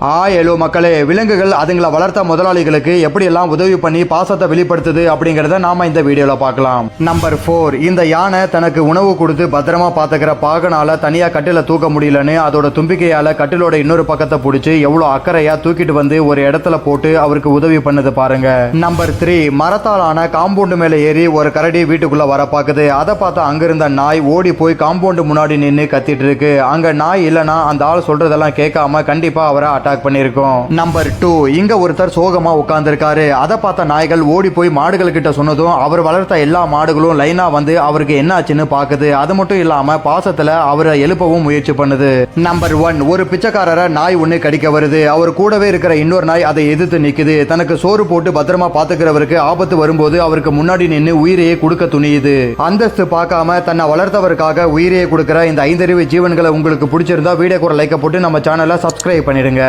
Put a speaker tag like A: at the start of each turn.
A: Hello மக்களே, விலங்குகள் அதுங்களை வளர்த்த முதலாளிகளுக்கு எப்படியெல்லாம் உதவி பண்ணி பாசத்தை வெளிப்படுத்துது அப்படிங்கிறத நாம இந்த வீடியோல பார்க்கலாம். நம்பர் 4, இந்த யானை தனக்கு உணவு கொடுத்து பத்திரமா பாத்துக்கிற பாகனால தனியா கட்டில தூக்க முடியலன்னு அதோட தும்பிக்கையால கட்டிலோட இன்னொரு பக்கத்தை பிடிச்சி எவ்வளவு அக்கறையா தூக்கிட்டு வந்து ஒரு இடத்துல போட்டு அவருக்கு உதவி பண்ணது பாருங்க. நம்பர் 3, மரத்தாலான காம்பவுண்டு மேல ஏறி ஒரு கரடி வீட்டுக்குள்ள வர பாக்குது. அதை பார்த்த அங்கிருந்த நாய் ஓடி போய் காம்பவுண்டு முன்னாடி நின்று கத்திட்டு இருக்கு. அங்க நாய் இல்லனா அந்த ஆள் சொல்றதெல்லாம் கேட்காம கண்டிப்பா அவரை அட்டாக் பண்ணிருக்கோம். நம்பர் 2, இங்க ஒருத்தர் சோகமா உட்கார்ந்திருக்காரு. அதை பார்த்த நாய்கள் ஓடி போய் மாடுகள் கிட்ட சொன்னதும் அவர் வளர்த்த எல்லா மாடுகளும் லைனா வந்து அவருக்கு என்ன ஆச்சுன்னு பாக்குது. அது மட்டும் இல்லாம பாசத்துல அவரை எழுப்பவும் முயற்சி பண்ணுது. நம்பர் 1, ஒரு பிச்சைக்காரரை நாய் ஒண்ணு கடிக்க வருது. அவர் கூடவே இருக்கிற இன்னொரு நாய் அதை எதிர்த்து நிக்குது. தனக்கு சோறு போட்டு பத்திரமா பாத்துக்கிறவருக்கு ஆபத்து வரும்போது அவருக்கு முன்னாடி நின்று உயிரையே கொடுக்க துணியுது. அந்தஸ்து பார்க்காம தன்னை வளர்த்தவருக்காக உயிரையே கொடுக்கிற இந்த 5 அறிவு ஜீவன்களை உங்களுக்கு பிடிச்சிருந்தா வீடியோக்கு ஒரு லைக் போட்டு நம்ம சேனலை சப்ஸ்கிரைப் பண்ணிடுங்க.